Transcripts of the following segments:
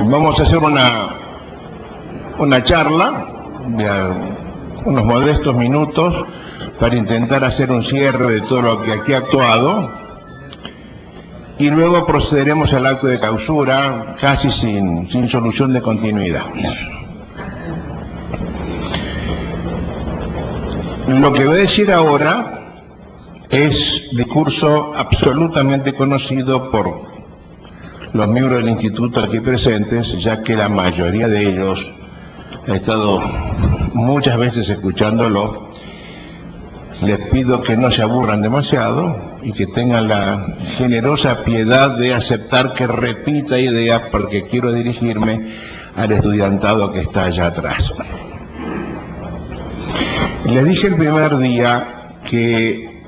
Vamos a hacer una charla de unos modestos minutos para intentar hacer un cierre de todo lo que aquí ha actuado y luego procederemos al acto de clausura casi sin solución de continuidad. Lo que voy a decir ahora es discurso absolutamente conocido por los miembros del instituto aquí presentes, ya que la mayoría de ellos ha estado muchas veces escuchándolo. Les pido que no se aburran demasiado y que tengan la generosa piedad de aceptar que repita ideas, porque quiero dirigirme al estudiantado que está allá atrás. Les dije el primer día que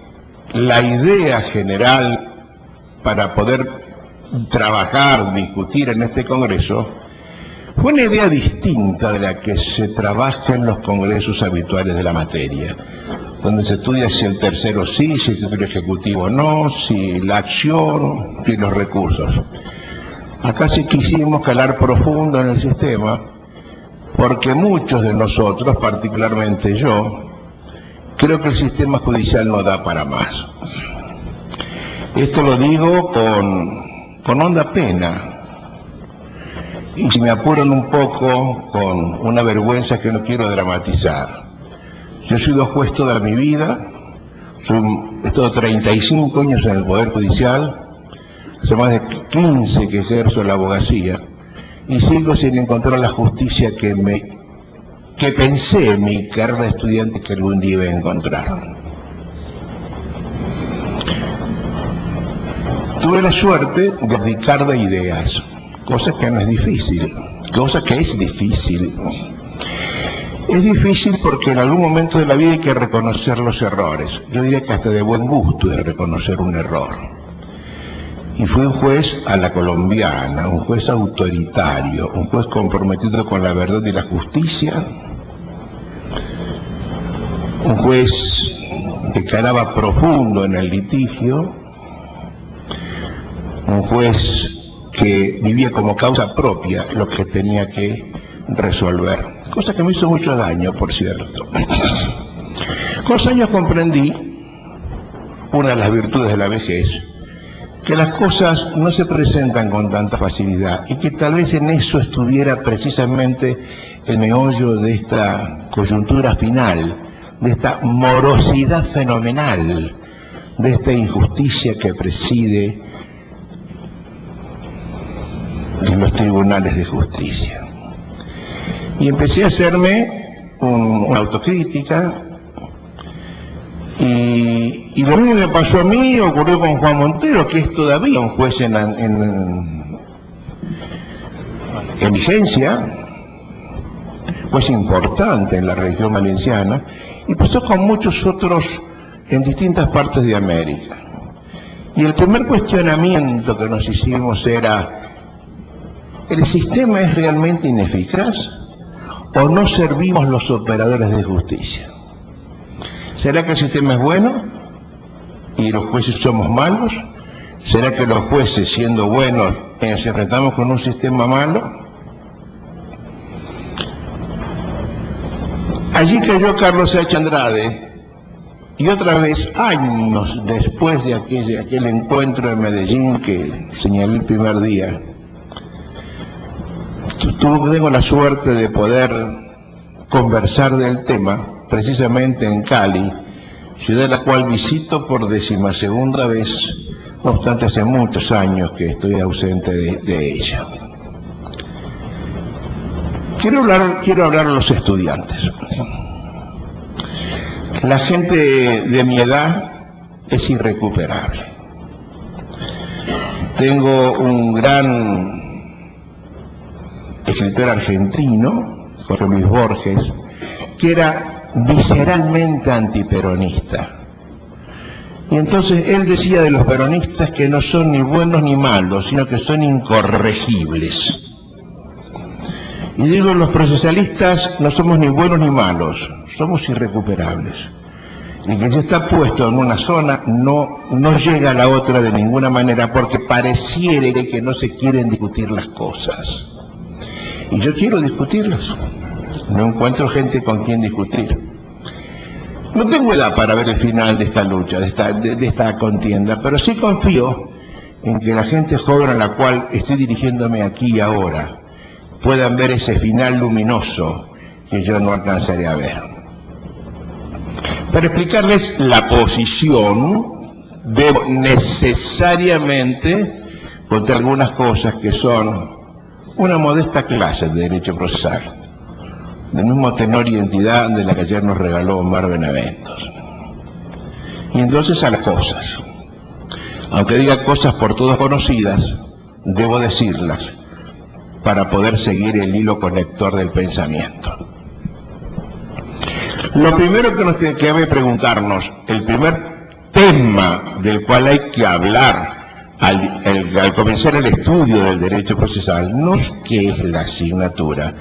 la idea general para poder trabajar, discutir en este congreso fue una idea distinta de la que se trabaja en los congresos habituales de la materia, donde se estudia si el tercero sí, si el secretario ejecutivo no, si la acción, si los recursos. Acá sí quisimos calar profundo en el sistema, porque muchos de nosotros, particularmente yo, creo que el sistema judicial no da para más. Esto lo digo con honda pena, y si me apuran un poco, con una vergüenza que no quiero dramatizar. Yo he sido juez toda mi vida, he estado 35 años en el Poder Judicial, hace más de 15 que ejerzo la abogacía, y sigo sin encontrar la justicia que pensé en mi carrera de estudiante que algún día iba a encontrar. Tuve la suerte de abdicar de ideas, cosa que no es difícil, cosa que es difícil. Es difícil porque en algún momento de la vida hay que reconocer los errores. Yo diría que hasta de buen gusto de reconocer un error. Y fui un juez a la colombiana, un juez autoritario, un juez comprometido con la verdad y la justicia, un juez que calaba profundo en el litigio, un juez que vivía como causa propia lo que tenía que resolver, cosa que me hizo mucho daño, por cierto. Con los años comprendí una de las virtudes de la vejez, que las cosas no se presentan con tanta facilidad y que tal vez en eso estuviera precisamente el meollo de esta coyuntura final, de esta morosidad fenomenal, de esta injusticia que preside en los tribunales de justicia. Y empecé a hacerme una autocrítica, y lo mismo me pasó a mí, ocurrió con Juan Montero, que es todavía un juez en vigencia, juez importante en la región valenciana, y pasó con muchos otros en distintas partes de América. Y el primer cuestionamiento que nos hicimos era: ¿el sistema es realmente ineficaz o no servimos los operadores de justicia? ¿Será que el sistema es bueno y los jueces somos malos? ¿Será que los jueces, siendo buenos, nos enfrentamos con un sistema malo? Allí cayó Carlos H. Andrade, y otra vez, años después de aquel encuentro en Medellín que señalé el primer día, tengo la suerte de poder conversar del tema precisamente en Cali, ciudad la cual visito por 12ª vez, no obstante hace muchos años que estoy ausente de ella. Quiero hablar a los estudiantes. La gente de mi edad es irrecuperable. Tengo un gran escritor argentino, Jorge Luis Borges, que era visceralmente antiperonista. Y entonces él decía de los peronistas que no son ni buenos ni malos, sino que son incorregibles. Y digo, los procesalistas no somos ni buenos ni malos, somos irrecuperables. Y que si está puesto en una zona no llega a la otra de ninguna manera, porque pareciera que no se quieren discutir las cosas. Y yo quiero discutirlos. No encuentro gente con quien discutir. No tengo edad para ver el final de esta lucha, de esta contienda, pero sí confío en que la gente joven a la cual estoy dirigiéndome aquí y ahora puedan ver ese final luminoso que yo no alcanzaré a ver. Para explicarles la posición, debo necesariamente contar algunas cosas que son una modesta clase de derecho procesal, del mismo tenor y entidad de la que ayer nos regaló Omar Benaventos. Y entonces a las cosas. Aunque diga cosas por todos conocidas, debo decirlas para poder seguir el hilo conector del pensamiento. Lo primero que nos tiene que preguntarnos, el primer tema del cual hay que hablar al comenzar el estudio del derecho procesal, no es qué es la asignatura,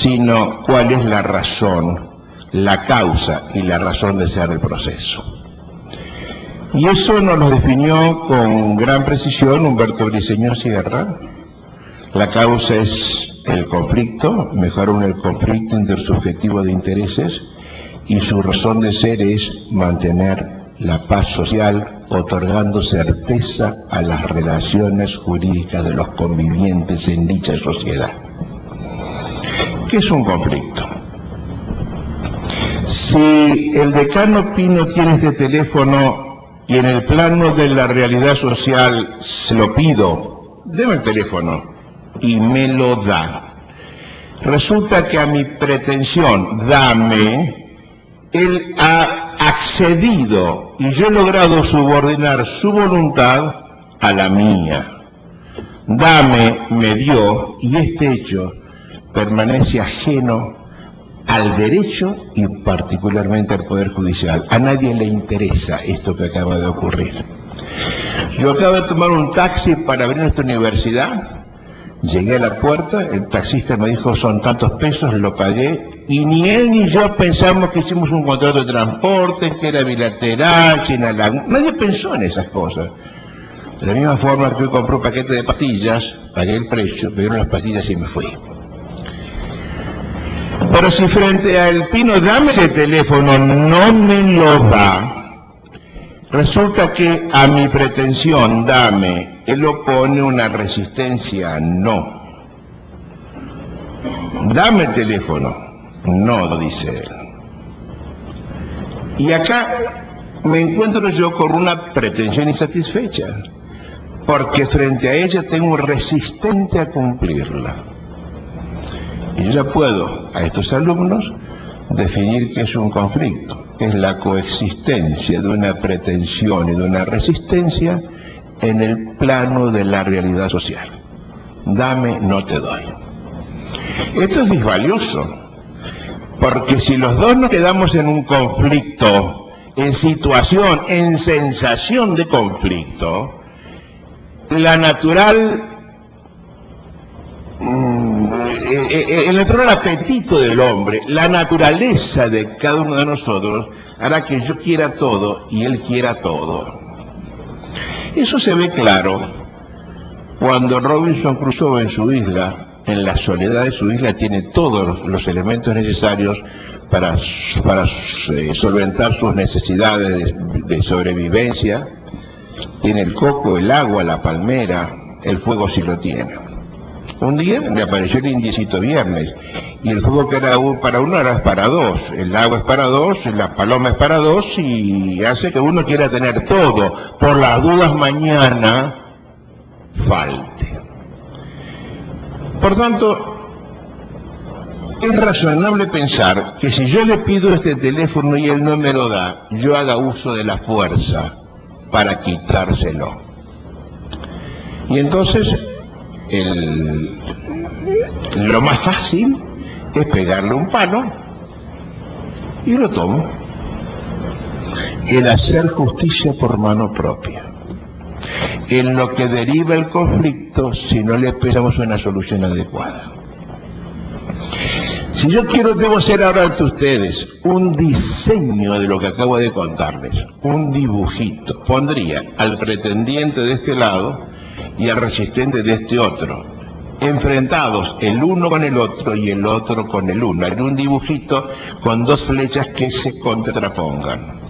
sino cuál es la razón, la causa y la razón de ser del proceso. Y eso nos lo definió con gran precisión Humberto Briceño Sierra. La causa es el conflicto, mejor aún el conflicto intersubjetivo de intereses, y su razón de ser es mantener la paz social, otorgando certeza a las relaciones jurídicas de los convivientes en dicha sociedad. ¿Qué es un conflicto? Si el decano Pino tiene este teléfono y en el plano de la realidad social se lo pido, deme el teléfono, y me lo da. Resulta que a mi pretensión, dame, él ha accedido y yo he logrado subordinar su voluntad a la mía. Dame, me dio, y este hecho permanece ajeno al derecho y particularmente al Poder Judicial. A nadie le interesa esto que acaba de ocurrir. Yo acabo de tomar un taxi para venir a esta universidad, llegué a la puerta, el taxista me dijo son tantos pesos, lo pagué, y ni él ni yo pensamos que hicimos un contrato de transporte, que era bilateral, nadie pensó en esas cosas. De la misma forma que yo compré un paquete de pastillas, pagué el precio, me dieron las pastillas y me fui. Pero si frente al Pino, dame ese teléfono, no me lo da, resulta que a mi pretensión, dame, él opone una resistencia, no. Dame el teléfono, no, dice él. Y acá me encuentro yo con una pretensión insatisfecha, porque frente a ella tengo un resistente a cumplirla. Y yo ya puedo a estos alumnos definir qué es un conflicto, que es la coexistencia de una pretensión y de una resistencia en el plano de la realidad social. Dame, no te doy. Esto es disvalioso, porque si los dos nos quedamos en un conflicto, en situación, en sensación de conflicto, la natural... el natural apetito del hombre, la naturaleza de cada uno de nosotros hará que yo quiera todo y él quiera todo. Eso se ve claro cuando Robinson Crusoe en su isla, en la soledad de su isla, tiene todos los elementos necesarios para solventar sus necesidades de sobrevivencia. Tiene el coco, el agua, la palmera, el fuego si lo tiene. Un día le apareció el indiecito viernes, y el fuego que era para uno era para dos, el agua es para dos, la paloma es para dos, y hace que uno quiera tener todo, por las dudas mañana falte. Por tanto, es razonable pensar que si yo le pido este teléfono y él no me lo da, yo haga uso de la fuerza para quitárselo. Y entonces, lo más fácil es pegarle un palo y lo tomo. El hacer justicia por mano propia, en lo que deriva el conflicto si no le esperamos una solución adecuada. Si yo debo hacer ahora ante ustedes un diseño de lo que acabo de contarles, un dibujito, pondría al pretendiente de este lado y al resistente de este otro, enfrentados el uno con el otro y el otro con el uno, en un dibujito con dos flechas que se contrapongan.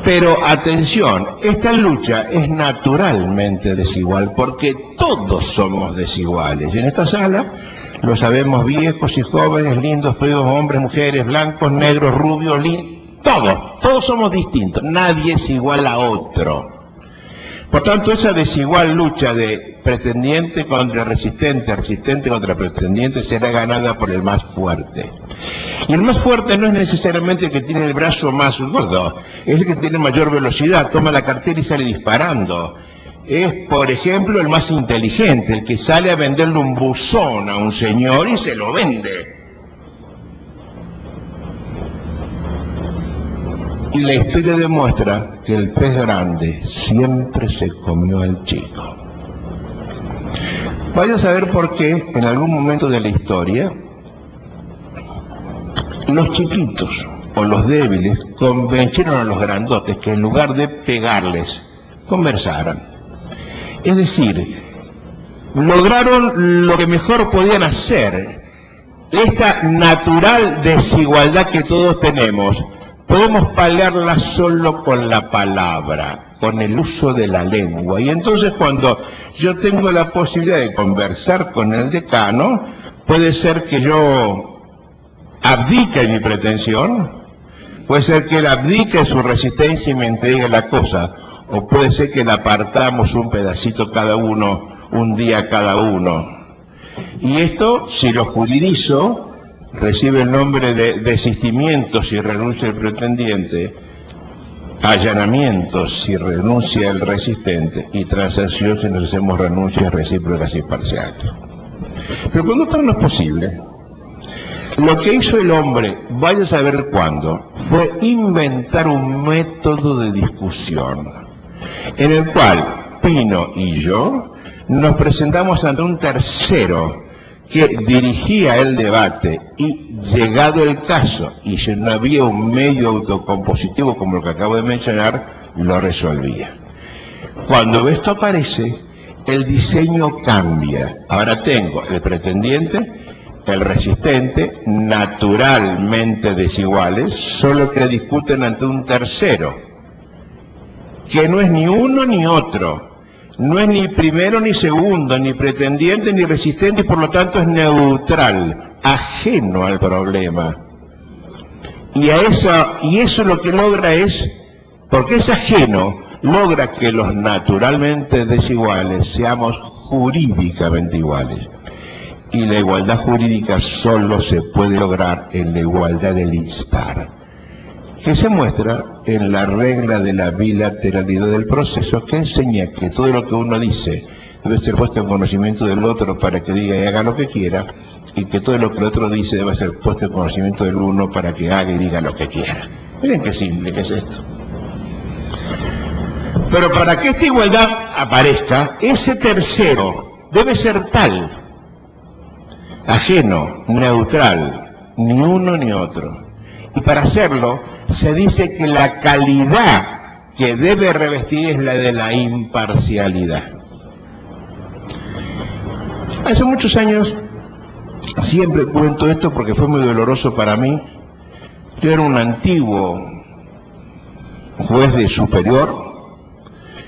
Pero atención, esta lucha es naturalmente desigual, porque todos somos desiguales. En esta sala lo sabemos, viejos y jóvenes, lindos, feos, hombres, mujeres, blancos, negros, rubios, todos somos distintos, nadie es igual a otro. Por tanto, esa desigual lucha de pretendiente contra resistente, resistente contra pretendiente, será ganada por el más fuerte. Y el más fuerte no es necesariamente el que tiene el brazo más gordo, es el que tiene mayor velocidad, toma la cartera y sale disparando. Es, por ejemplo, el más inteligente, el que sale a venderle un buzón a un señor y se lo vende. Y la historia demuestra que el pez grande siempre se comió al chico. Vaya a saber por qué en algún momento de la historia los chiquitos o los débiles convencieron a los grandotes que en lugar de pegarles, conversaran. Es decir, lograron lo que mejor podían hacer. Esta natural desigualdad que todos tenemos, podemos paliarla solo con la palabra, con el uso de la lengua. Y entonces cuando yo tengo la posibilidad de conversar con el decano, puede ser que yo abdique mi pretensión, puede ser que él abdique su resistencia y me entregue la cosa, o puede ser que le apartamos un pedacito cada uno, un día cada uno. Y esto, si lo juridizo, recibe el nombre de desistimiento si renuncia el pretendiente, allanamiento si renuncia el resistente, y transacción si nos hacemos renuncias recíprocas y parciales. Pero cuando esto no es posible, lo que hizo el hombre, vaya a saber cuándo, fue inventar un método de discusión, en el cual Pino y yo nos presentamos ante un tercero que dirigía el debate y, llegado el caso, y si no había un medio autocompositivo como el que acabo de mencionar, lo resolvía. Cuando esto aparece, el diseño cambia. Ahora tengo el pretendiente, el resistente, naturalmente desiguales, solo que discuten ante un tercero, que no es ni uno ni otro, no es ni primero ni segundo, ni pretendiente ni resistente, y por lo tanto es neutral, ajeno al problema. Y eso lo que logra es, porque es ajeno, logra que los naturalmente desiguales seamos jurídicamente iguales. Y la igualdad jurídica solo se puede lograr en la igualdad del instar, que se muestra en la regla de la bilateralidad del proceso, que enseña que todo lo que uno dice debe ser puesto en conocimiento del otro para que diga y haga lo que quiera, y que todo lo que el otro dice debe ser puesto en conocimiento del uno para que haga y diga lo que quiera. Miren qué simple que es esto. Pero para que esta igualdad aparezca, ese tercero debe ser tal, ajeno, neutral, ni uno ni otro. Y para hacerlo, se dice que la calidad que debe revestir es la de la imparcialidad. Hace muchos años, siempre cuento esto porque fue muy doloroso para mí. Yo era un antiguo juez de superior,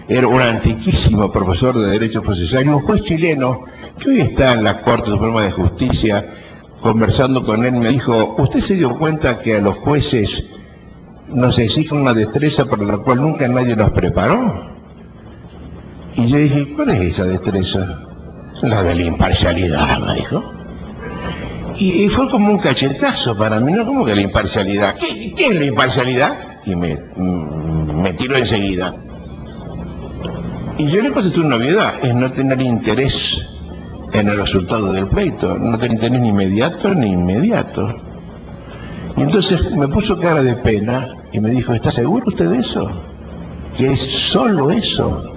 era un antiquísimo profesor de Derecho Procesal, y un juez chileno que hoy está en la Corte Suprema de Justicia. Conversando con él me dijo: ¿usted se dio cuenta que a los jueces nos exige una destreza para la cual nunca nadie nos preparó? Y yo dije: ¿cuál es esa destreza? La de la imparcialidad, me dijo. Y fue como un cachetazo para mí, ¿no? ¿Cómo que la imparcialidad? ¿Qué es la imparcialidad? Y me tiró enseguida. Y yo le contesté una novedad: es no tener interés en el resultado del pleito, no tener interés ni inmediato ni inmediato. Y entonces me puso cara de pena y me dijo: ¿está seguro usted de eso? ¿Que es solo eso?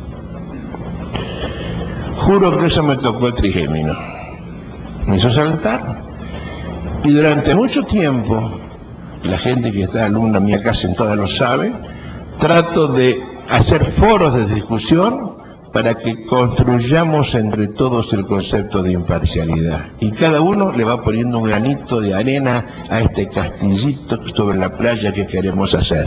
Juro que eso me tocó el trigémino. Me hizo saltar. Y durante mucho tiempo, la gente que está alumna mía acá sentada lo sabe, trato de hacer foros de discusión para que construyamos entre todos el concepto de imparcialidad. Y cada uno le va poniendo un granito de arena a este castillito sobre la playa que queremos hacer.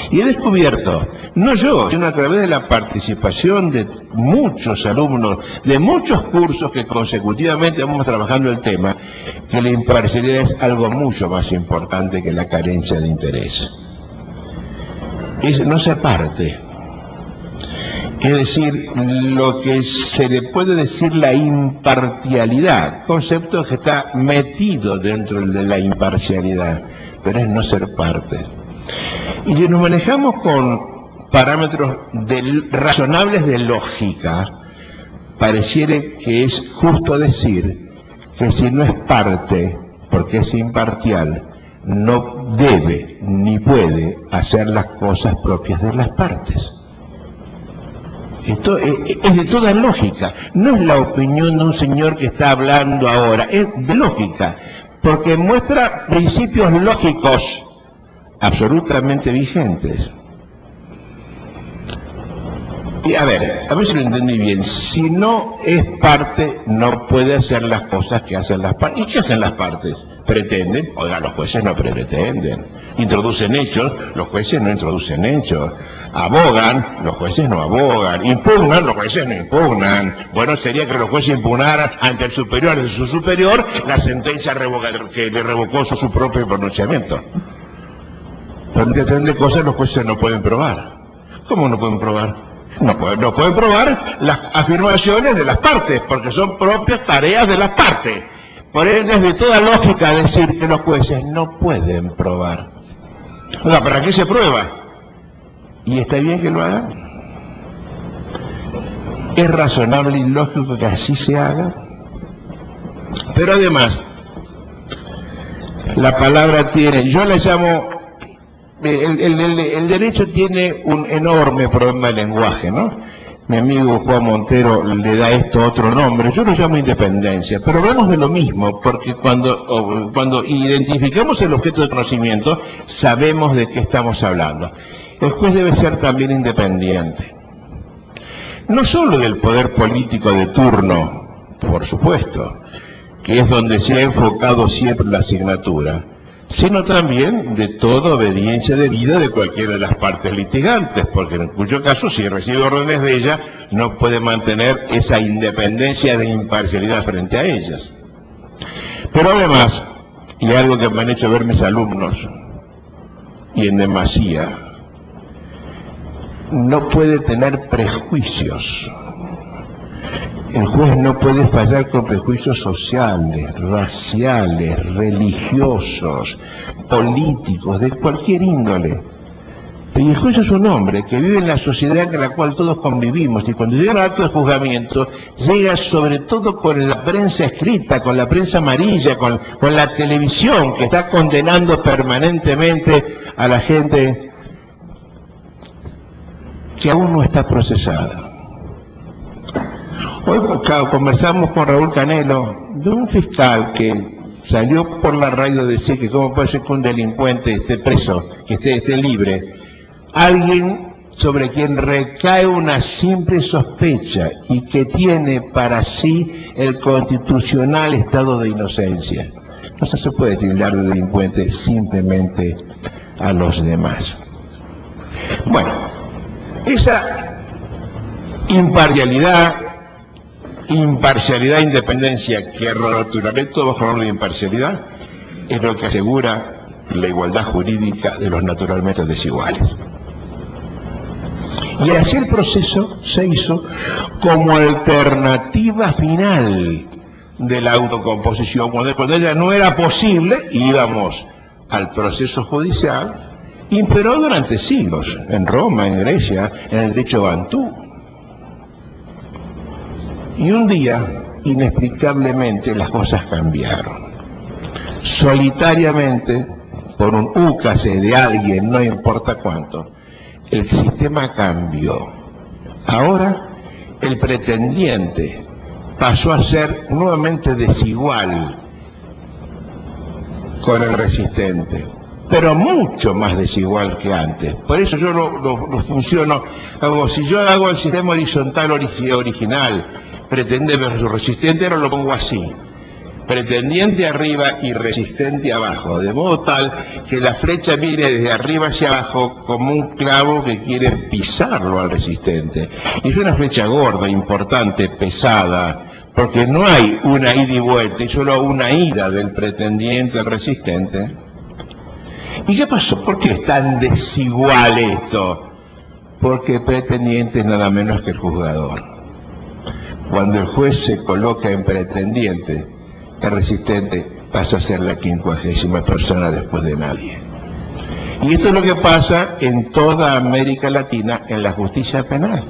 Y he descubierto, no yo, sino a través de la participación de muchos alumnos, de muchos cursos que consecutivamente vamos trabajando el tema, que la imparcialidad es algo mucho más importante que la carencia de interés. No se parte. Es decir, lo que se le puede decir la imparcialidad, concepto que está metido dentro de la imparcialidad, pero es no ser parte. Y si nos manejamos con parámetros razonables de lógica, pareciera que es justo decir que si no es parte, porque es imparcial, no debe ni puede hacer las cosas propias de las partes. Esto es de toda lógica, no es la opinión de un señor que está hablando ahora, es de lógica, porque muestra principios lógicos absolutamente vigentes. Y a ver si lo entendí bien, si no es parte, no puede hacer las cosas que hacen las partes. ¿Y qué hacen las partes? Pretenden, oiga, los jueces no pretenden, introducen hechos, los jueces no introducen hechos. Abogan, los jueces no abogan. Impugnan, los jueces no impugnan. Bueno, sería que los jueces impugnaran ante el superior de su superior la sentencia que le revocó su propio pronunciamiento. Pero entre cosas los jueces no pueden probar. ¿Cómo no pueden probar? No pueden probar las afirmaciones de las partes, porque son propias tareas de las partes. Por ende, es de toda lógica decir que los jueces no pueden probar. O sea, ¿para qué se prueba? ¿Y está bien que lo hagan? ¿Es razonable y lógico que así se haga? Pero además, la palabra tiene, yo le llamo, el derecho tiene un enorme problema de lenguaje, ¿no? Mi amigo Juan Montero le da esto otro nombre, yo lo llamo independencia, pero hablamos de lo mismo, porque cuando identificamos el objeto de conocimiento, sabemos de qué estamos hablando. El juez debe ser también independiente, no solo del poder político de turno, por supuesto, que es donde se ha enfocado siempre la asignatura, sino también de toda obediencia debida de cualquiera de las partes litigantes, porque en cuyo caso, si recibe órdenes de ella, no puede mantener esa independencia de imparcialidad frente a ellas. Pero además, y algo que me han hecho ver mis alumnos, y en demasía, no puede tener prejuicios. El juez no puede fallar con prejuicios sociales, raciales, religiosos, políticos, de cualquier índole. Y el juez es un hombre que vive en la sociedad en la cual todos convivimos, y cuando llega al acto de juzgamiento, llega sobre todo con la prensa escrita, con la prensa amarilla, con la televisión, que está condenando permanentemente a la gente que aún no está procesada. Hoy conversamos con Raúl Canelo, de un fiscal que salió por la radio a decir que cómo puede ser que un delincuente esté preso, que esté libre. Alguien sobre quien recae una simple sospecha y que tiene para sí el constitucional estado de inocencia. No se puede tildar de delincuente simplemente a los demás. Bueno, esa imparcialidad, independencia, que roturaré todo bajo orden de imparcialidad, es lo que asegura la igualdad jurídica de los naturalmente desiguales. Y así el proceso se hizo como alternativa final de la autocomposición. Cuando ella no era posible, íbamos al proceso judicial. Imperó durante siglos, en Roma, en Grecia, en el derecho bantú. Y un día, inexplicablemente, las cosas cambiaron. Solitariamente, por un úcase de alguien, no importa cuánto, el sistema cambió. Ahora, el pretendiente pasó a ser nuevamente desigual con el resistente. pero mucho más desigual que antes. Por eso yo lo funciono, como si yo hago el sistema horizontal original, pretende versus resistente, ahora lo pongo así: pretendiente arriba y resistente abajo, de modo tal que la flecha mire desde arriba hacia abajo como un clavo que quiere pisarlo al resistente. Y es una flecha gorda, importante, pesada, porque no hay una ida y vuelta, y solo una ida del pretendiente al resistente. ¿Y qué pasó? ¿Por qué es tan desigual esto? Porque el pretendiente es nada menos que el juzgador. Cuando el juez se coloca en pretendiente, el resistente pasa a ser la 50ª persona después de nadie. Y esto es lo que pasa en toda América Latina en la justicia penal.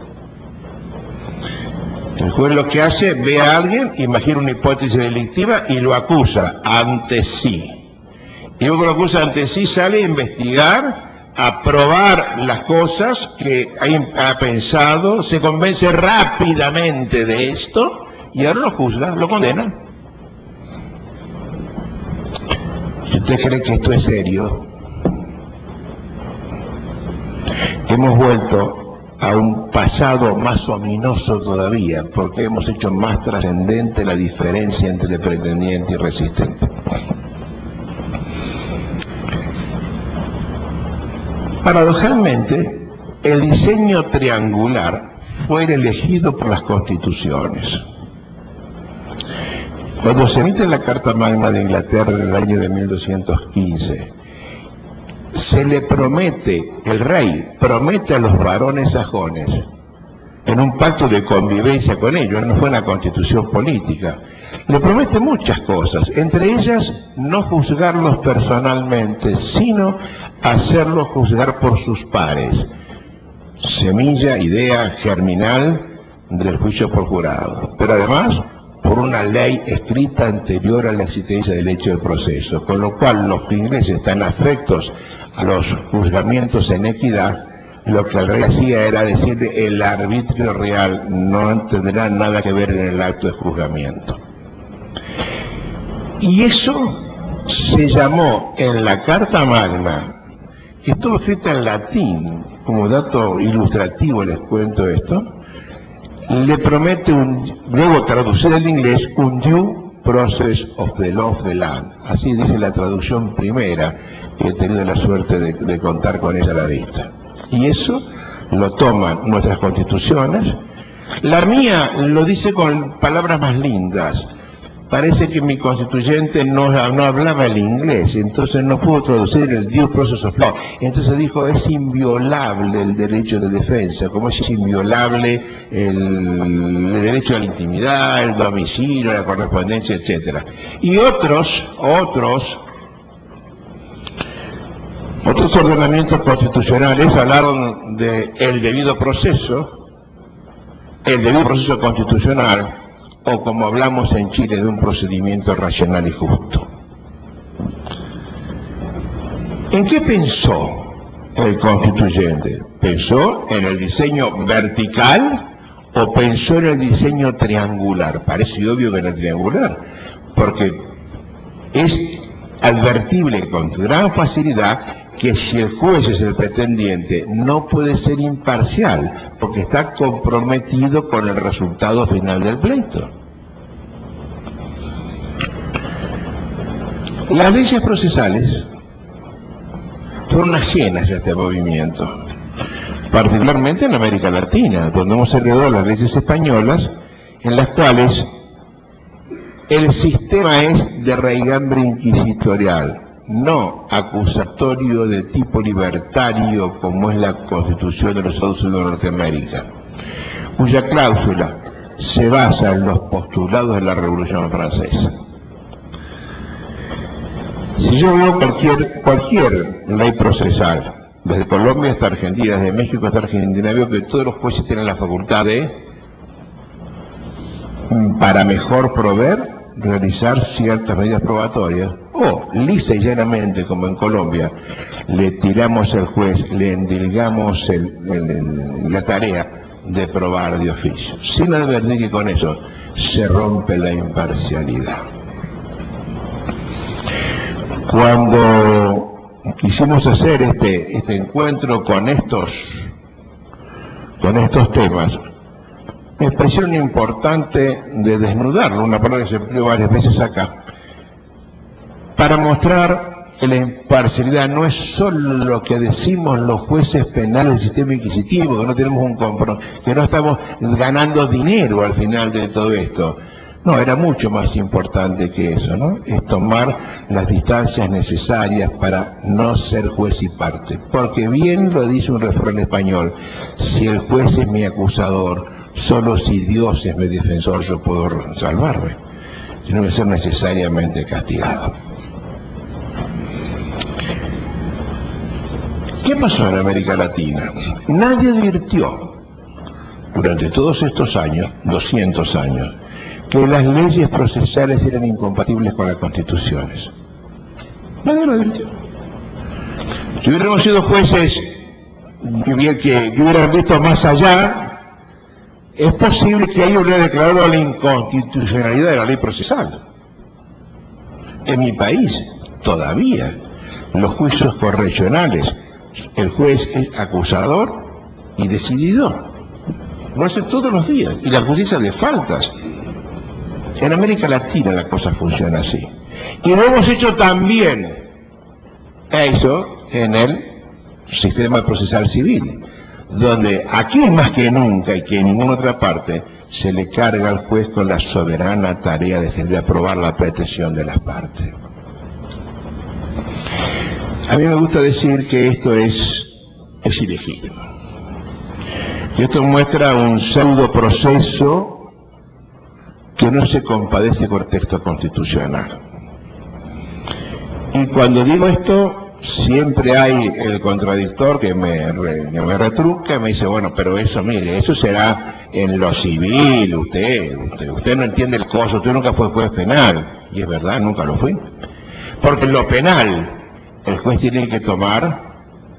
El juez lo que hace, ve a alguien, imagina una hipótesis delictiva y lo acusa ante sí. Y luego lo acusa ante sí, sale a investigar, a probar las cosas que ha pensado, se convence rápidamente de esto y ahora lo juzga, lo condena. Si usted cree que esto es serio, hemos vuelto a un pasado más ominoso todavía, porque hemos hecho más trascendente la diferencia entre pretendiente y resistente. Paradojalmente, el diseño triangular fue elegido por las constituciones. Cuando se emite la Carta Magna de Inglaterra en el año de 1215, se le promete, el rey promete a los varones sajones, en un pacto de convivencia con ellos, no fue una constitución política, le promete muchas cosas, entre ellas no juzgarlos personalmente, sino hacerlos juzgar por sus pares. Semilla, idea germinal del juicio por jurado, pero además por una ley escrita anterior a la existencia del hecho del proceso, con lo cual los que ingleses están afectos a los juzgamientos en equidad, lo que el rey hacía era decirle: el arbitrio real no tendrá nada que ver en el acto de juzgamiento. Y eso se llamó en la Carta Magna, que estuvo escrita en latín, como dato ilustrativo les cuento esto, le promete luego traducir al inglés, un due process of the law of the land. Así dice la traducción primera, que he tenido la suerte de contar con ella a la vista. Y eso lo toman nuestras constituciones. La mía lo dice con palabras más lindas. Parece que mi constituyente no hablaba el inglés, entonces no pudo traducir el due process of law. Entonces dijo: es inviolable el derecho de defensa, como es inviolable el derecho a la intimidad, el domicilio, la correspondencia, etcétera. Y otros ordenamientos constitucionales hablaron de el debido proceso constitucional, o como hablamos en Chile, de un procedimiento racional y justo. ¿En qué pensó el constituyente? ¿Pensó en el diseño vertical o pensó en el diseño triangular? Parece obvio que en el triangular, porque es advertible con gran facilidad que si el juez es el pretendiente no puede ser imparcial, porque está comprometido con el resultado final del pleito. Las leyes procesales fueron ajenas a este movimiento, particularmente en América Latina, donde hemos heredado las leyes españolas, en las cuales el sistema es de raigambre inquisitorial, no acusatorio de tipo libertario como es la Constitución de los Estados Unidos de Norteamérica, cuya cláusula se basa en los postulados de la Revolución Francesa. Si yo veo cualquier ley procesal, desde Colombia hasta Argentina, desde México hasta Argentina, veo que todos los jueces tienen la facultad de, para mejor proveer, realizar ciertas medidas probatorias, o lisa y llanamente, como en Colombia, le tiramos al juez, le endilgamos la tarea de probar de oficio, sin advertir que con eso se rompe la imparcialidad. Cuando quisimos hacer este encuentro con estos temas, me parecieron importante de desnudarlo, una palabra que se empleó varias veces acá, para mostrar que la imparcialidad no es solo lo que decimos los jueces penales del sistema inquisitivo, que no tenemos un compromiso, que no estamos ganando dinero al final de todo esto. No, era mucho más importante que eso, ¿no? Es tomar las distancias necesarias para no ser juez y parte. Porque bien lo dice un refrán español, si el juez es mi acusador, solo si Dios es mi defensor yo puedo salvarme, si no voy a ser necesariamente castigado. ¿Qué pasó en América Latina? Nadie advirtió durante todos estos años, 200 años, que las leyes procesales eran incompatibles con las constituciones. Nadie lo advirtió. Si hubiéramos sido jueces que hubieran visto más allá, es posible que ellos hubieran declarado la inconstitucionalidad de la ley procesal. En mi país, todavía, los juicios correccionales, el juez es acusador y decididor. Lo hace todos los días. Y la justicia de faltas. En América Latina la cosa funciona así. Y lo hemos hecho también eso en el sistema procesal civil, donde aquí más que nunca y que en ninguna otra parte se le carga al juez con la soberana tarea de aprobar la pretensión de las partes. A mí me gusta decir que esto es ilegítimo. Y esto muestra un pseudo proceso que no se compadece con el texto constitucional. Y cuando digo esto, siempre hay el contradictor que me retruca, me dice, bueno, pero eso, mire, eso será en lo civil, usted no entiende el coso, usted nunca fue juez penal. Y es verdad, nunca lo fui. Porque en lo penal, el juez tiene que tomar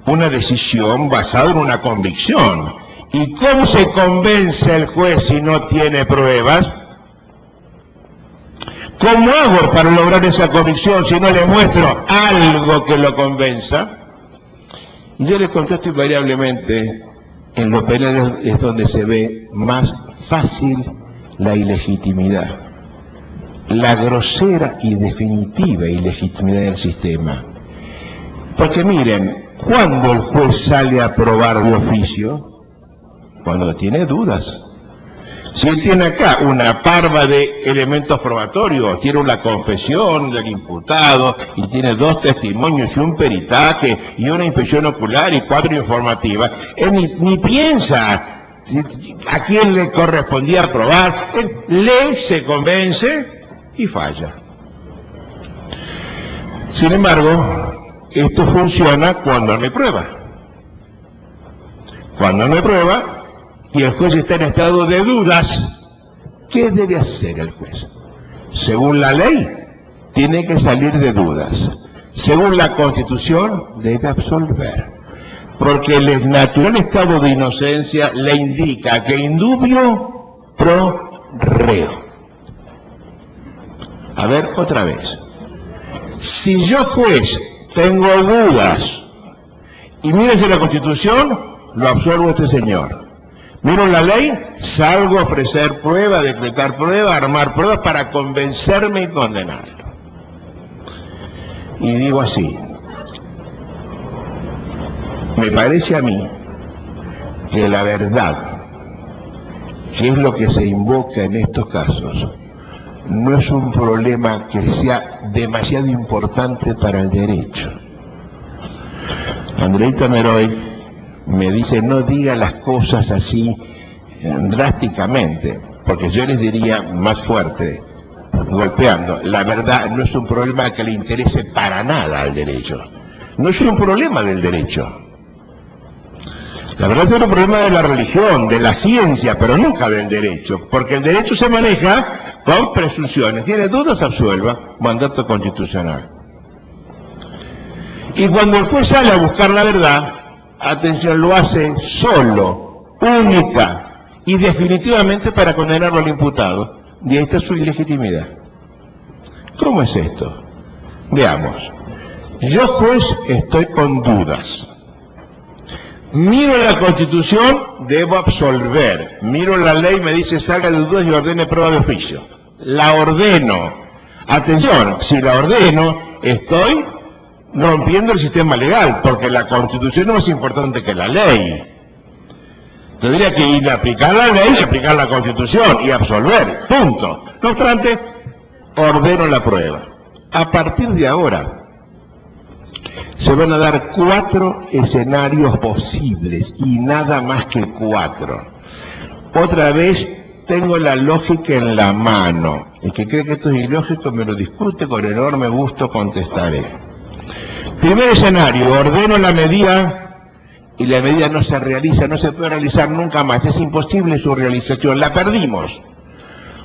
una decisión basada en una convicción. ¿Y cómo se convence el juez si no tiene pruebas? ¿Cómo hago para lograr esa convicción si no le muestro algo que lo convenza? Y yo le contesto invariablemente, en lo penal es donde se ve más fácil la ilegitimidad, la grosera y definitiva ilegitimidad del sistema. Porque miren, ¿cuándo el juez sale a probar de oficio? Cuando tiene dudas. Si él tiene acá una parva de elementos probatorios, tiene una confesión del imputado, y tiene 2 testimonios y un peritaje, y una inspección ocular y 4 informativas, él ni piensa a quién le correspondía probar, él lee, se convence y falla. Sin embargo, esto funciona cuando no hay prueba. Cuando no hay prueba, y el juez está en estado de dudas, ¿qué debe hacer el juez? Según la ley, tiene que salir de dudas. Según la Constitución, debe absolver. Porque el natural estado de inocencia le indica que indubio pro reo. A ver, otra vez. Si yo, juez, tengo dudas, y mírese la Constitución, lo absuelvo a este señor. Miro la ley, salgo a ofrecer prueba, decretar prueba, armar pruebas para convencerme y condenarlo. Y digo así, me parece a mí que la verdad, que es lo que se invoca en estos casos, no es un problema que sea demasiado importante para el derecho. Andreita Meroy me dice, no diga las cosas así drásticamente, porque yo les diría más fuerte, golpeando. La verdad no es un problema que le interese para nada al derecho. No es un problema del derecho. La verdad es un problema de la religión, de la ciencia, pero nunca del derecho, porque el derecho se maneja con presunciones. Tiene dudas, absuelva, mandato constitucional. Y cuando el juez sale a buscar la verdad, atención, lo hace solo, única y definitivamente para condenarlo al imputado. Y ahí está su ilegitimidad. ¿Cómo es esto? Veamos. Yo, juez, estoy con dudas. Miro la Constitución, debo absolver. Miro la ley, me dice salga de dudas y ordene prueba de oficio. La ordeno. Atención, si la ordeno, estoy rompiendo el sistema legal, porque la Constitución no es más importante que la ley. Tendría que ir a aplicar la ley y aplicar la Constitución y absolver, punto. No obstante, ordeno la prueba. A partir de ahora, se van a dar 4 escenarios posibles y nada más que 4. Otra vez tengo la lógica en la mano. El que cree que esto es ilógico me lo discute, con enorme gusto contestaré. Primer escenario, ordeno la medida y la medida no se realiza, no se puede realizar nunca más, es imposible su realización, la perdimos.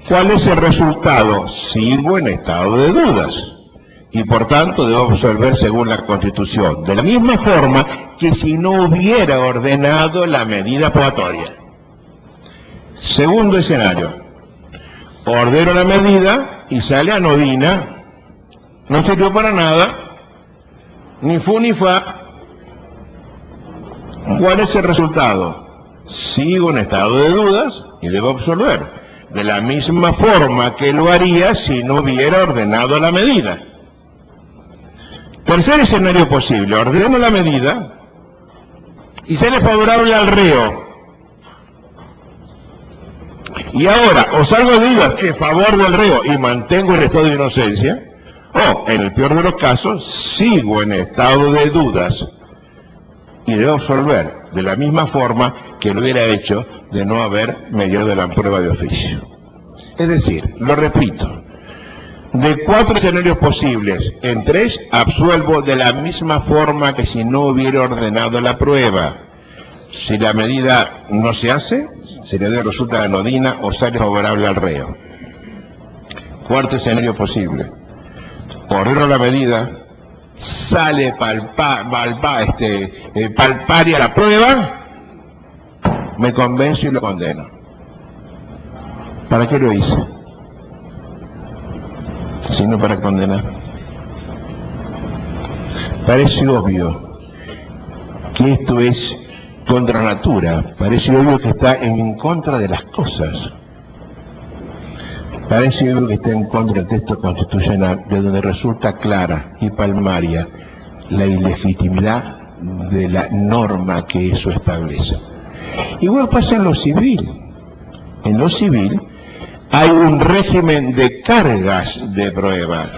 ¿Cuál es el resultado? Sigo en estado de dudas y por tanto debo absolver según la Constitución, de la misma forma que si no hubiera ordenado la medida probatoria. Segundo escenario, ordeno la medida y sale anodina, no sirvió para nada, ni fu ni fa. ¿Cuál es el resultado? Sigo en estado de dudas y debo absolver, de la misma forma que lo haría si no hubiera ordenado la medida. Tercer escenario posible, ordeno la medida y sale favorable al reo. Y ahora, o salgo de dudas en favor del reo y mantengo el estado de inocencia, o, en el peor de los casos, sigo en estado de dudas y debo absolver de la misma forma que lo hubiera hecho de no haber mediado la prueba de oficio. Es decir, lo repito, de 4 escenarios posibles, en 3 absuelvo de la misma forma que si no hubiera ordenado la prueba. Si la medida no se hace, se le da resulta anodina o sale favorable al reo. Cuarto escenario posible, ordeno la medida, sale palparia la prueba, me convenzo y lo condeno. ¿Para qué lo hice? Sino para condenar. Parece obvio que esto es contra natura, parece obvio que está en contra de las cosas. Parece obvio que está en contra del texto constitucional, de donde resulta clara y palmaria la ilegitimidad de la norma que eso establece. Igual pasa en lo civil. En lo civil hay un régimen de cargas de pruebas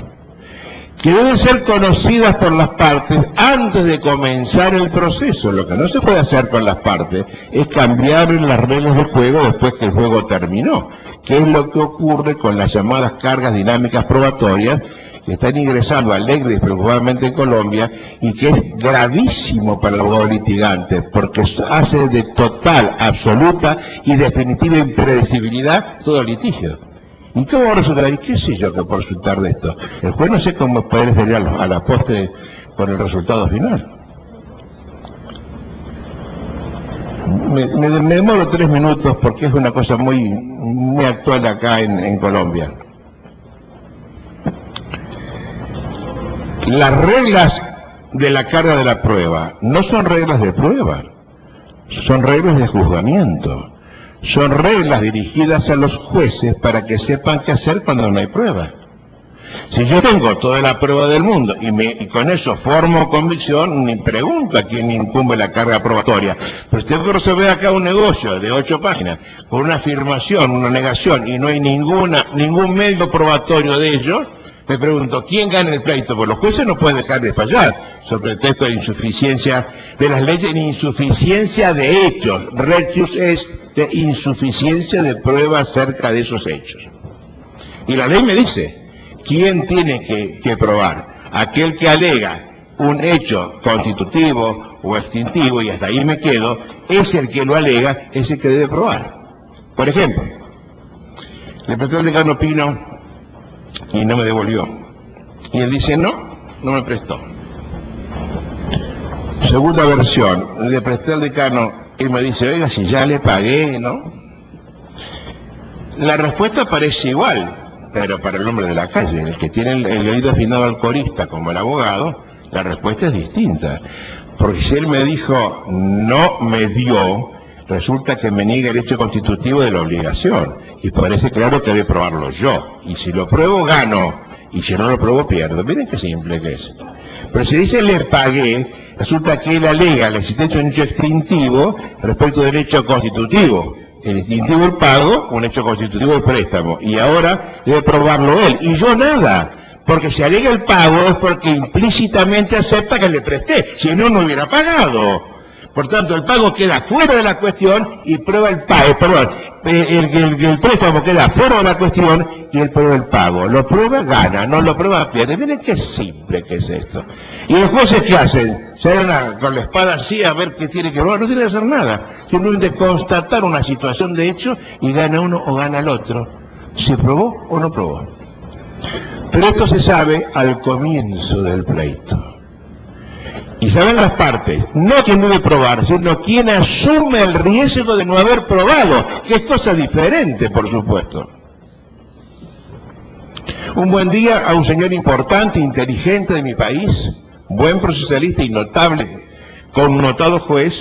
que deben ser conocidas por las partes antes de comenzar el proceso. Lo que no se puede hacer con las partes es cambiar las reglas del juego después que el juego terminó, que es lo que ocurre con las llamadas cargas dinámicas probatorias, que están ingresando alegre y preocupadamente en Colombia, y que es gravísimo para el abogado litigante, porque hace de total, absoluta y definitiva impredecibilidad todo el litigio. ¿Y cómo resultará? ¿Y qué sé yo que por resultar de esto? El juez no sé cómo puede salir a la postre con el resultado final. Me demoro 3 minutos porque es una cosa muy actual acá en Colombia. Las reglas de la carga de la prueba no son reglas de prueba, son reglas de juzgamiento. Son reglas dirigidas a los jueces para que sepan qué hacer cuando no hay prueba. Si yo tengo toda la prueba del mundo y con eso formo convicción, ni pregunto a quién incumbe la carga probatoria. Pero usted resolver acá un negocio de 8 páginas con una afirmación, una negación, y no hay ningún medio probatorio de ello, me pregunto, ¿quién gana el pleito? Porque los jueces no pueden dejar de fallar sobre pretexto de insuficiencia de las leyes ni insuficiencia de hechos. Rectius es de insuficiencia de pruebas acerca de esos hechos. Y la ley me dice, ¿quién tiene que probar? Aquel que alega un hecho constitutivo o extintivo, y hasta ahí me quedo, es el que lo alega, es el que debe probar. Por ejemplo, le prestó el decano Pino y no me devolvió. Y él dice, no me prestó. Segunda versión, le presté al decano y me dice, oiga, si ya le pagué, ¿no? La respuesta parece igual, pero para el hombre de la calle, el que tiene el oído afinado al corista como el abogado, La respuesta es distinta. Porque si él me dijo, no me dio, resulta que me niega el hecho constitutivo de la obligación. Y parece claro que debe probarlo yo. Y si lo pruebo, gano. Y si no lo pruebo, pierdo. Miren qué simple que es. Pero si dice le pagué, resulta que él alega la existencia de un hecho extintivo respecto del hecho constitutivo. El extintivo el pago, un hecho constitutivo el préstamo. Y ahora debe probarlo él. Y yo nada. Porque si alega el pago es porque implícitamente acepta que le presté, si no, no hubiera pagado. Por tanto, el pago queda fuera de la cuestión y prueba el pago, el préstamo queda fuera de la cuestión y él prueba el pago. Lo prueba, gana, no lo prueba, pierde. Miren qué simple que es esto. ¿Y los jueces qué hacen? Se van con la espada así a ver qué tiene que probar, no tiene que hacer nada. Simplemente constatar una situación de hecho y gana uno o gana el otro. ¿Se probó o no probó? Pero esto se sabe al comienzo del pleito. Y saben las partes, no quien debe probar, sino quien asume el riesgo de no haber probado, que es cosa diferente, por supuesto. Un buen día a un señor importante, inteligente de mi país, buen procesalista y notable, connotado juez,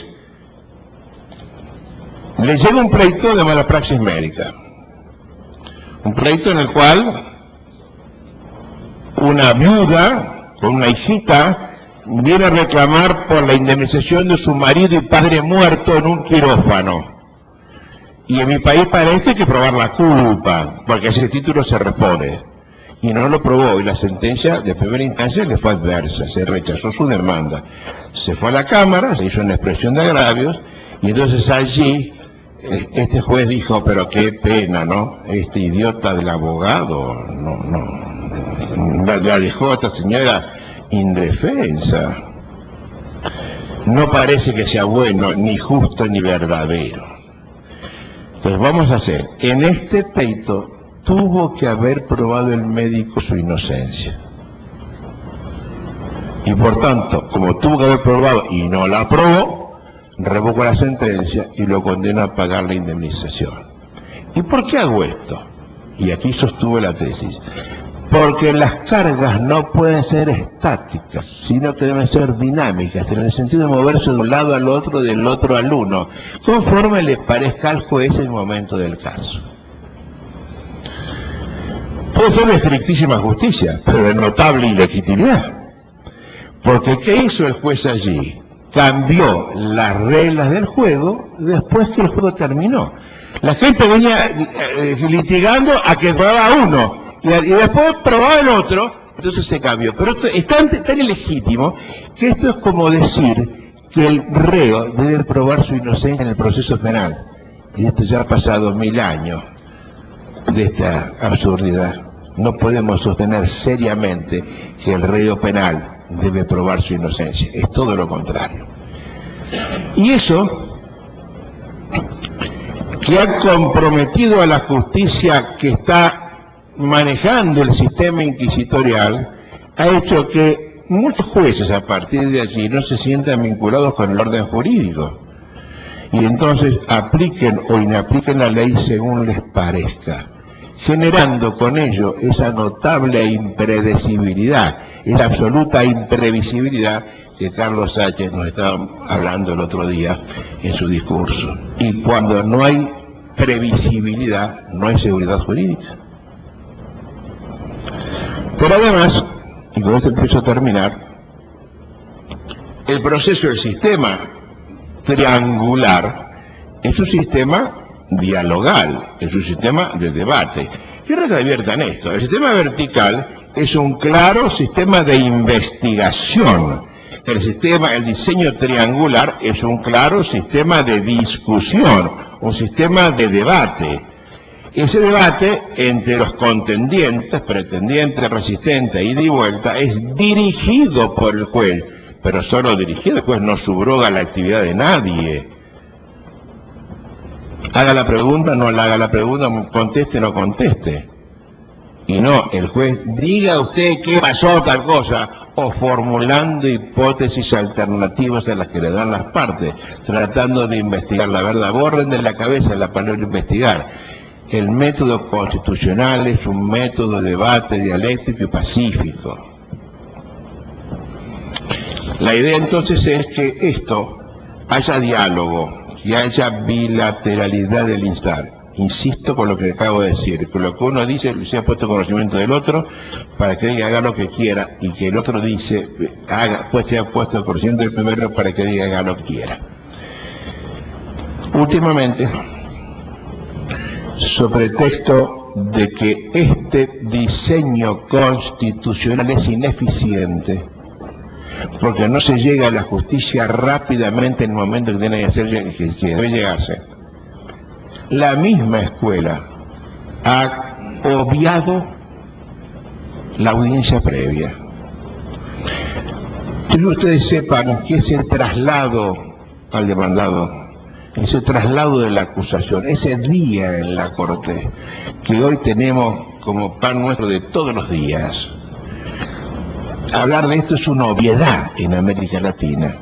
le llega un pleito de mala praxis médica. Un pleito en el cual una viuda con una hijita viene a reclamar por la indemnización de su marido y padre muerto en un quirófano. Y en mi país parece que probar la culpa, porque ese título se repone. Y no lo probó, y la sentencia de primera instancia le fue adversa, se rechazó su demanda. Se fue a la Cámara, se hizo una expresión de agravios, y entonces allí este juez dijo, pero qué pena, ¿no? Este idiota del abogado, la dejó a esta señora indefensa. No parece que sea bueno, ni justo, ni verdadero. Entonces vamos a hacer, en este pleito tuvo que haber probado el médico su inocencia. Y por tanto, como tuvo que haber probado y no la probó, revoco la sentencia y lo condeno a pagar la indemnización. ¿Y por qué hago esto? Y aquí sostuve la tesis. Porque las cargas no pueden ser estáticas, sino que deben ser dinámicas, en el sentido de moverse de un lado al otro, del otro al uno, conforme le parezca al juez en el momento del caso. Puede ser de estrictísima justicia, pero de notable ilegitimidad. Porque ¿qué hizo el juez allí? Cambió las reglas del juego después que el juego terminó. La gente venía litigando a que probaba uno, y después probaba el otro, entonces se cambió. Pero esto es tan ilegítimo que esto es como decir que el reo debe probar su inocencia en el proceso penal. Y esto ya ha pasado 1000 años de esta absurdidad. No podemos sostener seriamente que el reo penal debe probar su inocencia. Es todo lo contrario. Y eso, que ha comprometido a la justicia que está manejando el sistema inquisitorial, ha hecho que muchos jueces a partir de allí no se sientan vinculados con el orden jurídico y entonces apliquen o inapliquen la ley según les parezca, generando con ello esa notable impredecibilidad, esa absoluta imprevisibilidad que Carlos Sánchez nos estaba hablando el otro día en su discurso. Y cuando no hay previsibilidad, no hay seguridad jurídica. Pero además, y con esto empiezo a terminar, el proceso del sistema triangular es un sistema dialogal, es un sistema de debate. Quiero que adviertan esto, el sistema vertical es un claro sistema de investigación. El diseño triangular es un claro sistema de discusión, un sistema de debate. Ese debate entre los contendientes, pretendientes, resistentes, ida y vuelta, es dirigido por el juez, pero solo dirigido, el juez no subroga la actividad de nadie. Haga la pregunta, no la haga la pregunta, conteste, no conteste. Y no, el juez diga a usted qué pasó tal cosa, o formulando hipótesis alternativas a las que le dan las partes, tratando de investigar la verdad. Borren de la cabeza la palabra investigar. El método constitucional es un método de debate dialéctico y pacífico. La idea entonces es que esto haya diálogo, que haya bilateralidad del instar. Insisto con lo que acabo de decir, que lo que uno dice sea puesto en conocimiento del otro para que diga haga lo que quiera, y que el otro dice pues sea puesto en conocimiento del primero para que diga haga lo que quiera. Últimamente, sobre pretexto de que este diseño constitucional es ineficiente, porque no se llega a la justicia rápidamente en el momento que tiene que debe llegarse, la misma escuela ha obviado la audiencia previa. Quiero que ustedes sepan que ese traslado al demandado, ese traslado de la acusación, ese día en la corte, que hoy tenemos como pan nuestro de todos los días, hablar de esto es una obviedad en América Latina.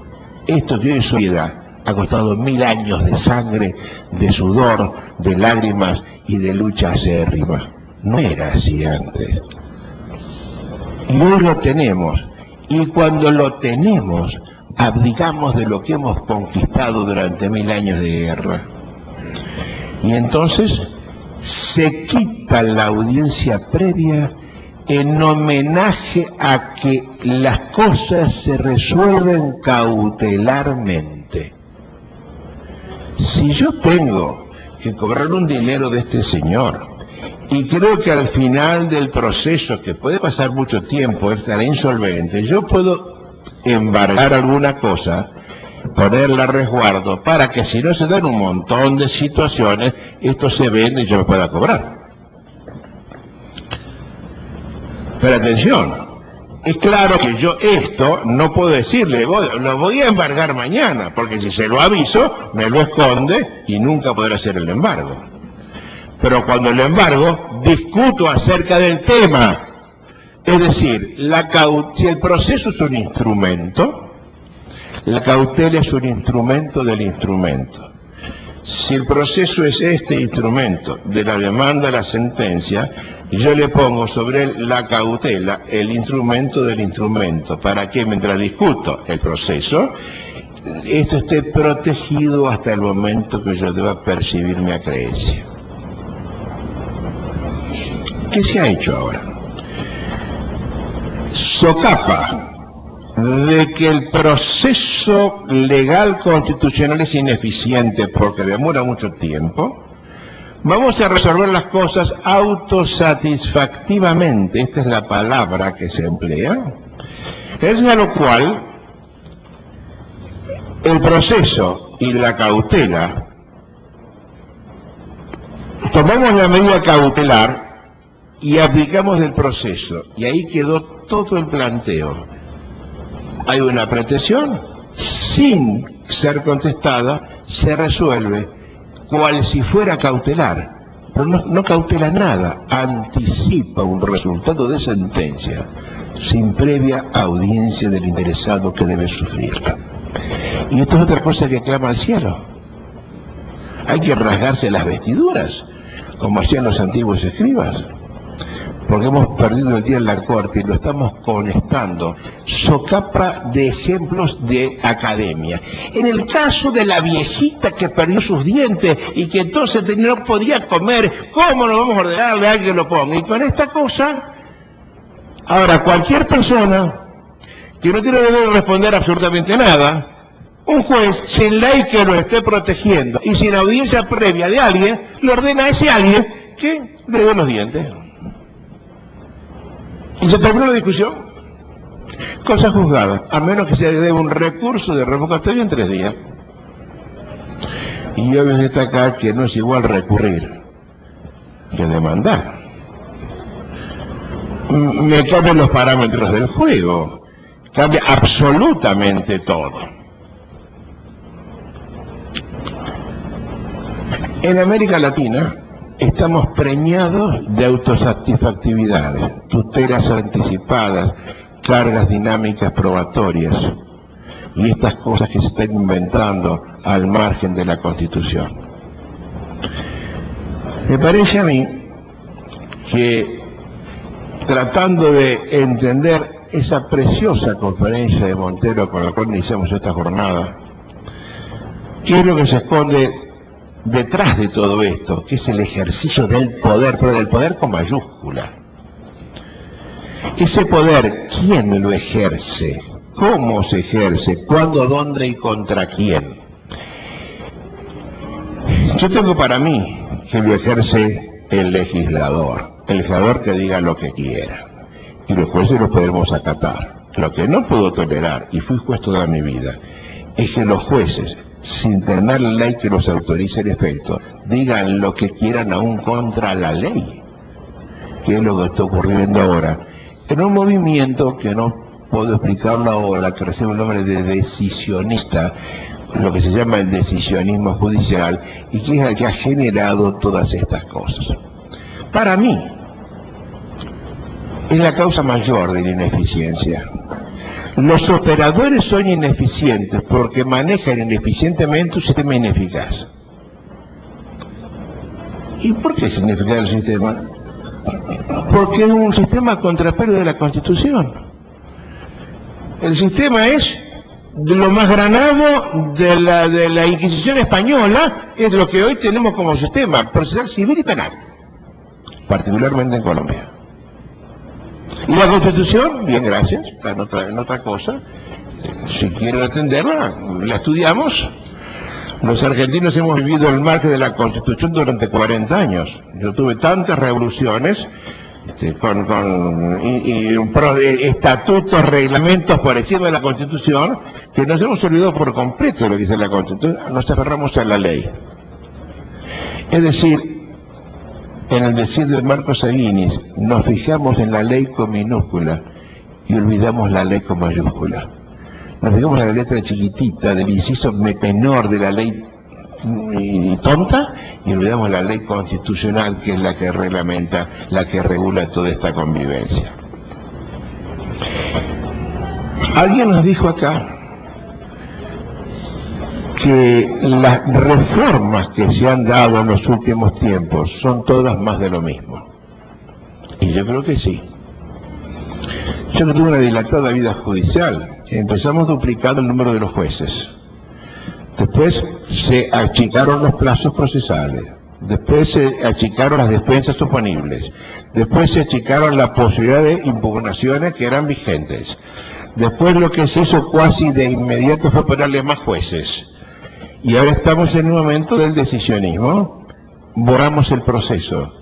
Esto que es obviedad ha costado 1000 años de sangre, de sudor, de lágrimas y de lucha acérrima. No era así antes. Y hoy lo tenemos. Y cuando lo tenemos, abdicamos de lo que hemos conquistado durante 1000 años de guerra. Y entonces se quita la audiencia previa en homenaje a que las cosas se resuelven cautelarmente. Si yo tengo que cobrar un dinero de este señor y creo que al final del proceso, que puede pasar mucho tiempo, estará insolvente, yo puedo embargar alguna cosa, ponerla a resguardo, para que si no se dan un montón de situaciones, esto se vende y yo me pueda cobrar. Pero atención, es claro que yo esto no puedo decirle, lo voy a embargar mañana, porque si se lo aviso, me lo esconde y nunca podrá hacer el embargo. Pero cuando lo embargo, discuto acerca del tema. Es decir, si el proceso es un instrumento, la cautela es un instrumento del instrumento. Si el proceso es este instrumento de la demanda a la sentencia, yo le pongo sobre él la cautela, el instrumento del instrumento, para que mientras discuto el proceso, esto esté protegido hasta el momento que yo deba percibir mi acreencia. ¿Qué se ha hecho ahora? Socapa de que el proceso legal constitucional es ineficiente porque demora mucho tiempo. Vamos a resolver las cosas autosatisfactivamente, esta es la palabra que se emplea, es a lo cual el proceso y la cautela, tomamos la medida cautelar y aplicamos el proceso, y ahí quedó todo el planteo. Hay una pretensión, sin ser contestada, se resuelve, cual si fuera cautelar, pero no cautela nada, anticipa un resultado de sentencia, sin previa audiencia del interesado que debe sufrirla. Y esto es otra cosa que clama al cielo. Hay que rasgarse las vestiduras, como hacían los antiguos escribas, porque hemos perdido el día en la corte y lo estamos conectando. Socapa de ejemplos de academia. En el caso de la viejita que perdió sus dientes y que entonces no podía comer, ¿cómo nos vamos a ordenarle a alguien que lo ponga? Y con esta cosa, ahora cualquier persona que no tiene derecho a responder absolutamente nada, un juez, sin ley que lo esté protegiendo y sin audiencia previa de alguien, le ordena a ese alguien que le dé los dientes. Y se terminó la discusión. Cosa juzgada, a menos que se dé un recurso de revocatoria en 3 días. Y obvio está acá que no es igual recurrir que demandar. Me cambian los parámetros del juego, cambia absolutamente todo. En América Latina estamos preñados de autosatisfactividades, tutelas anticipadas, cargas dinámicas probatorias y estas cosas que se están inventando al margen de la Constitución. Me parece a mí que tratando de entender esa preciosa conferencia de Montero con la cual iniciamos esta jornada, ¿qué es lo que se esconde detrás de todo esto? Que es el ejercicio del poder, pero del poder con mayúscula. Ese poder, ¿quién lo ejerce? ¿Cómo se ejerce? ¿Cuándo, dónde y contra quién? Yo tengo para mí que lo ejerce el legislador que diga lo que quiera, y los jueces lo podemos acatar. Lo que no puedo tolerar, y fui juez toda mi vida, es que los jueces, sin tener ley que los autorice el efecto, digan lo que quieran aún contra la ley, que es lo que está ocurriendo ahora, en un movimiento que no puedo explicarlo ahora, que recibe el nombre de decisionista, lo que se llama el decisionismo judicial, y que es el que ha generado todas estas cosas. Para mí, es la causa mayor de la ineficiencia. Los operadores son ineficientes porque manejan ineficientemente un sistema ineficaz. ¿Y por qué es ineficaz el sistema? Porque es un sistema contrapelo de la Constitución. El sistema es de lo más granado de la Inquisición española, es lo que hoy tenemos como sistema procesal civil y penal, particularmente en Colombia. Y la Constitución, bien, gracias, está en otra cosa. Si quieren atenderla, la estudiamos. Los argentinos hemos vivido el marco de la Constitución durante 40 años. Yo tuve tantas revoluciones, con estatutos, reglamentos por encima de la Constitución, que nos hemos olvidado por completo de lo que dice la Constitución, nos aferramos a la ley. Es decir, en el decir de Marcos Aguinis, nos fijamos en la ley con minúscula y olvidamos la ley con mayúscula. Nos fijamos en la letra chiquitita del inciso menor de la ley tonta y olvidamos la ley constitucional, que es la que reglamenta, la que regula toda esta convivencia. Alguien nos dijo acá que las reformas que se han dado en los últimos tiempos son todas más de lo mismo. Y yo creo que sí. Yo no tuve una dilatada vida judicial. Empezamos duplicando el número de los jueces. Después se achicaron los plazos procesales. Después se achicaron las defensas oponibles. Después se achicaron la posibilidad de impugnaciones que eran vigentes. Después lo que se hizo casi de inmediato fue ponerle más jueces. Y ahora estamos en un momento del decisionismo. Borramos el proceso.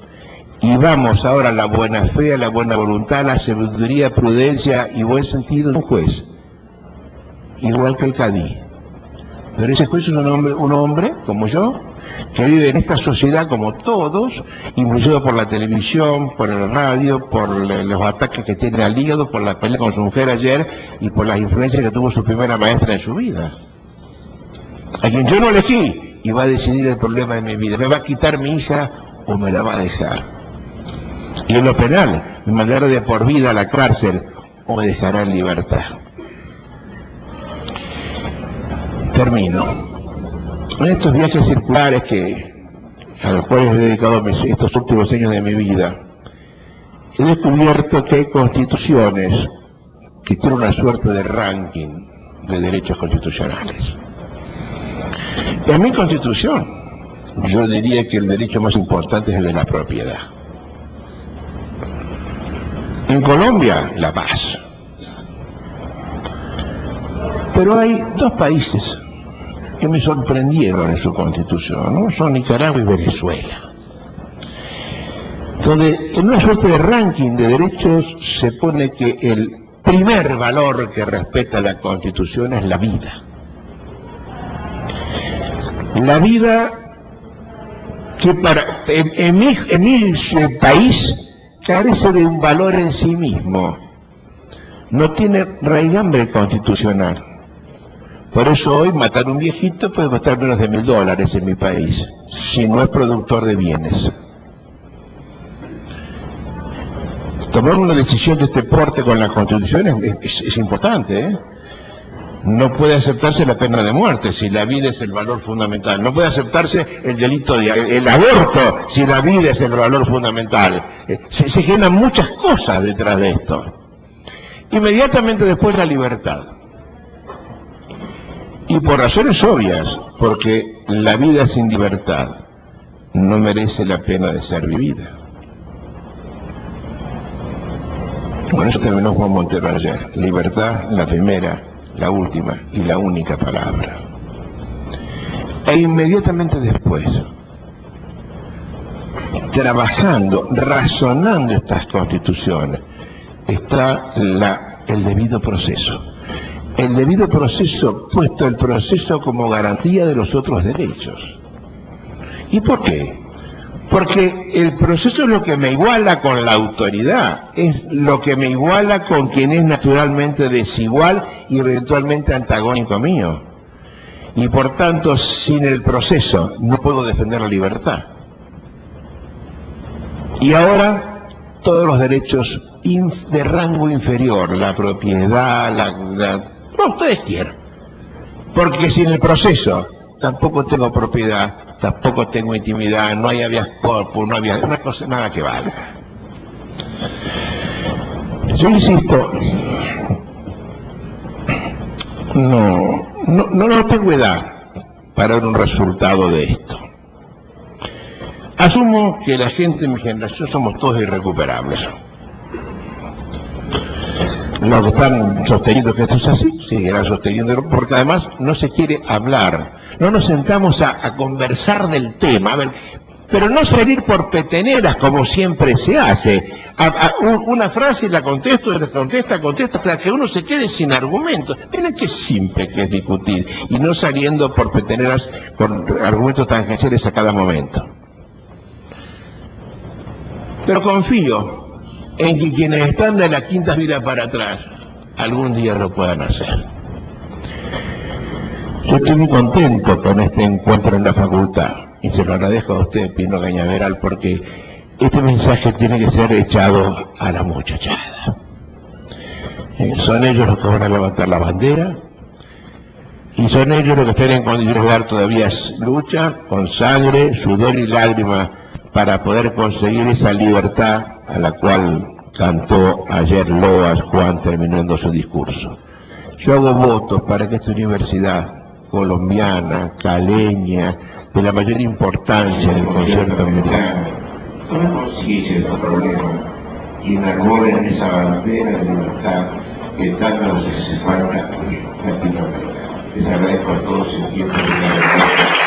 Y vamos ahora a la buena fe, a la buena voluntad, a la sabiduría, prudencia y buen sentido de un juez. Igual que el cadí. Pero ese juez es un hombre como yo, que vive en esta sociedad como todos, influido por la televisión, por el radio, por los ataques que tiene al hígado, por la pelea con su mujer ayer y por las influencias que tuvo su primera maestra en su vida. A quien yo no elegí, y va a decidir el problema de mi vida. ¿Me va a quitar mi hija o me la va a dejar? Y en lo penal, me mandará de por vida a la cárcel o me dejará en libertad. Termino. En estos viajes circulares a los cuales he dedicado estos últimos años de mi vida, he descubierto que hay constituciones que tienen una suerte de ranking de derechos constitucionales. En mi constitución, yo diría que el derecho más importante es el de la propiedad. En Colombia, la paz. Pero hay dos países que me sorprendieron en su constitución, ¿no? Son Nicaragua y Venezuela, donde en una suerte de ranking de derechos se pone que el primer valor que respeta la Constitución es la vida. La vida que en mi país carece de un valor en sí mismo, no tiene raigambre constitucional. Por eso hoy matar a un viejito puede costar menos de $1000 en mi país, si no es productor de bienes. Tomar una decisión de este porte con la Constitución es importante, ¿eh? No puede aceptarse la pena de muerte si la vida es el valor fundamental. No puede aceptarse el delito el aborto si la vida es el valor fundamental. Se generan muchas cosas detrás de esto. Inmediatamente después la libertad. Y por razones obvias, porque la vida sin libertad no merece la pena de ser vivida. Con eso terminó Juan Montero ayer. Libertad, la primera, la última y la única palabra. E inmediatamente después, trabajando, razonando estas constituciones, está el debido proceso. El debido proceso, puesto el proceso como garantía de los otros derechos. ¿Y por qué? Porque el proceso es lo que me iguala con la autoridad, es lo que me iguala con quien es naturalmente desigual y eventualmente antagónico mío. Y por tanto, sin el proceso no puedo defender la libertad. Y ahora, todos los derechos de rango inferior, la propiedad, no, ustedes quieran. Porque sin el proceso tampoco tengo propiedad, tampoco tengo intimidad, no hay habeas corpus, no había una cosa, nada que valga. Yo insisto, no tengo edad para ver un resultado de esto. Asumo que la gente de mi generación somos todos irrecuperables. Los que están sosteniendo que esto es así, seguirán sosteniendo, porque además no se quiere hablar. No nos sentamos a conversar del tema, a ver, pero no salir por peteneras como siempre se hace. Una frase y la contesto, hasta que uno se quede sin argumentos. Miren qué simple que es discutir, y no saliendo por peteneras con argumentos tan cacheres a cada momento. Pero confío en que quienes están de la quinta fila para atrás algún día lo puedan hacer. Yo estoy muy contento con este encuentro en la facultad y se lo agradezco a usted, Pino Cañaveral, porque este mensaje tiene que ser echado a la muchachada. Son ellos los que van a levantar la bandera y son ellos los que están en condiciones de dar todavía lucha con sangre, sudor y lágrimas para poder conseguir esa libertad a la cual cantó ayer loas Juan terminando su discurso. Yo hago votos para que esta universidad colombiana, caleña, de la mayor importancia en el concierto americano, tome conciencia de estos problemas y enarbolen esa bandera de libertad que tanto nos hace falta en Latinoamérica. Les agradezco a todos el tiempo de la verdad.